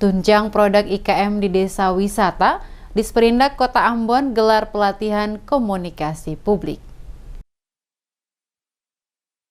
Tunjang produk IKM di Desa Wisata, Disperindak Kota Ambon gelar pelatihan komunikasi publik.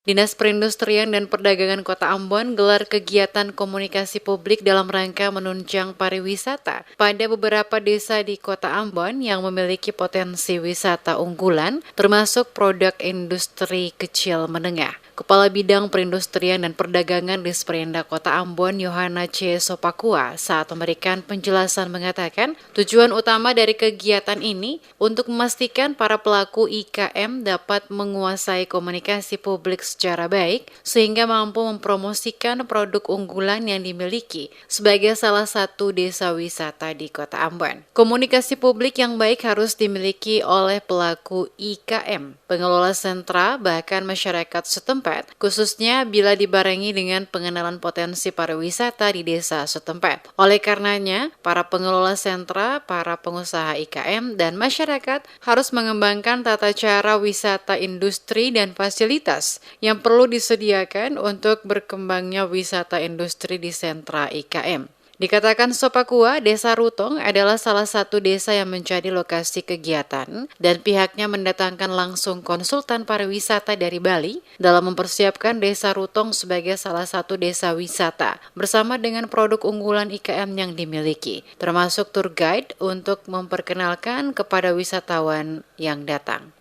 Dinas Perindustrian dan Perdagangan Kota Ambon gelar kegiatan komunikasi publik dalam rangka menunjang pariwisata pada beberapa desa di Kota Ambon yang memiliki potensi wisata unggulan, termasuk produk industri kecil menengah. Kepala Bidang Perindustrian dan Perdagangan Disperindak Kota Ambon, Yohana C. Sopakua, saat memberikan penjelasan mengatakan, tujuan utama dari kegiatan ini untuk memastikan para pelaku IKM dapat menguasai komunikasi publik secara baik, sehingga mampu mempromosikan produk unggulan yang dimiliki sebagai salah satu desa wisata di Kota Ambon. Komunikasi publik yang baik harus dimiliki oleh pelaku IKM, pengelola sentra, bahkan masyarakat setempat, khususnya bila dibarengi dengan pengenalan potensi pariwisata di desa setempat. Oleh karenanya, para pengelola sentra, para pengusaha IKM, dan masyarakat harus mengembangkan tata cara wisata industri dan fasilitas yang perlu disediakan untuk berkembangnya wisata industri di sentra IKM. Dikatakan Sopakua, Desa Rutong adalah salah satu desa yang menjadi lokasi kegiatan dan pihaknya mendatangkan langsung konsultan pariwisata dari Bali dalam mempersiapkan Desa Rutong sebagai salah satu desa wisata bersama dengan produk unggulan IKM yang dimiliki, termasuk tour guide untuk memperkenalkan kepada wisatawan yang datang.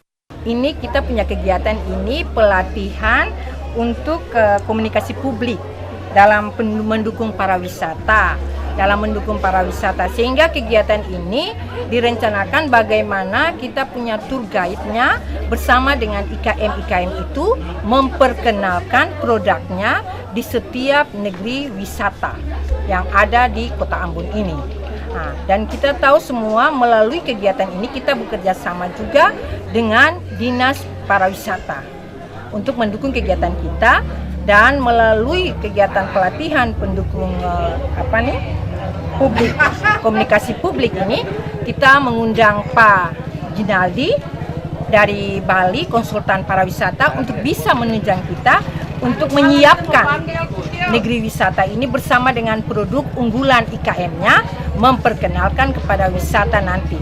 Ini kita punya kegiatan ini pelatihan untuk komunikasi publik dalam mendukung para wisata, sehingga kegiatan ini direncanakan bagaimana kita punya tour guide-nya bersama dengan IKM itu memperkenalkan produknya di setiap negeri wisata yang ada di Kota Ambon ini. Nah, dan kita tahu semua melalui kegiatan ini kita bekerja sama juga dengan Dinas Pariwisata untuk mendukung kegiatan kita. Dan melalui kegiatan pelatihan pendukung publik, komunikasi publik ini, kita mengundang Pak Jinaldi dari Bali, konsultan pariwisata, untuk bisa menunjang kita untuk menyiapkan negeri wisata ini bersama dengan produk unggulan IKM-nya, memperkenalkan kepada wisata nanti.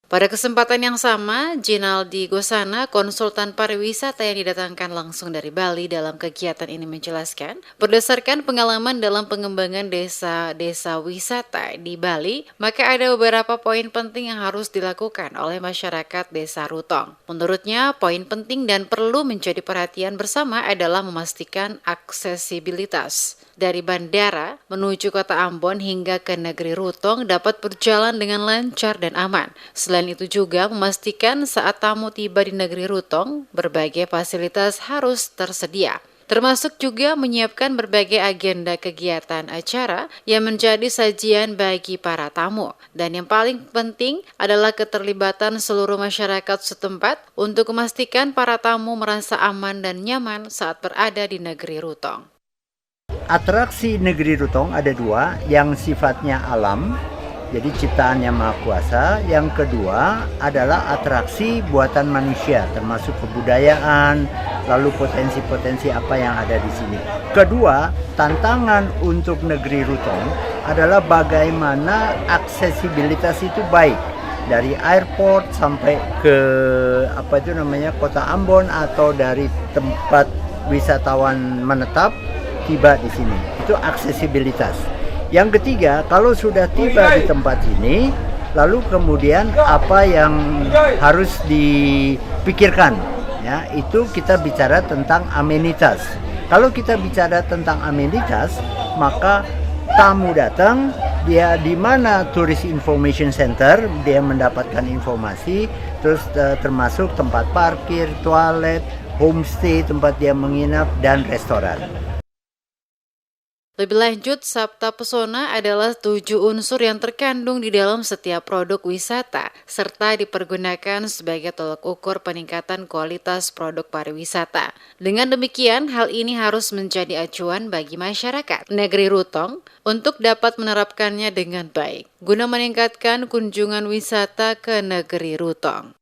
Pada kesempatan yang sama, Jinaldi Gosana, konsultan pariwisata yang didatangkan langsung dari Bali dalam kegiatan ini menjelaskan, berdasarkan pengalaman dalam pengembangan desa-desa wisata di Bali, maka ada beberapa poin penting yang harus dilakukan oleh masyarakat Desa Rutong. Menurutnya, poin penting dan perlu menjadi perhatian bersama adalah memastikan aksesibilitas dari bandara menuju Kota Ambon hingga ke negeri Rutong dapat berjalan dengan lancar dan aman. Selain itu juga memastikan saat tamu tiba di negeri Rutong, berbagai fasilitas harus tersedia. Termasuk juga menyiapkan berbagai agenda kegiatan acara yang menjadi sajian bagi para tamu. Dan yang paling penting adalah keterlibatan seluruh masyarakat setempat untuk memastikan para tamu merasa aman dan nyaman saat berada di negeri Rutong. Atraksi negeri Rutong ada dua, yang sifatnya alam, jadi ciptaan Yang Maha Kuasa. Yang kedua adalah atraksi buatan manusia, termasuk kebudayaan, lalu potensi-potensi apa yang ada di sini. Kedua, tantangan untuk negeri Rutong adalah bagaimana aksesibilitas itu baik, dari airport sampai ke Kota Ambon, atau dari tempat wisatawan menetap tiba di sini. Itu aksesibilitas. Yang ketiga, kalau sudah tiba di tempat ini, lalu kemudian apa yang harus dipikirkan, ya, itu kita bicara tentang amenitas. Kalau kita bicara tentang amenitas, maka tamu datang, dia di mana Tourist Information Center, dia mendapatkan informasi, terus termasuk tempat parkir, toilet, homestay, tempat dia menginap, dan restoran. Lebih lanjut, Sabta Pesona adalah 7 unsur yang terkandung di dalam setiap produk wisata, serta dipergunakan sebagai tolak ukur peningkatan kualitas produk pariwisata. Dengan demikian, hal ini harus menjadi acuan bagi masyarakat negeri Rutong untuk dapat menerapkannya dengan baik, guna meningkatkan kunjungan wisata ke negeri Rutong.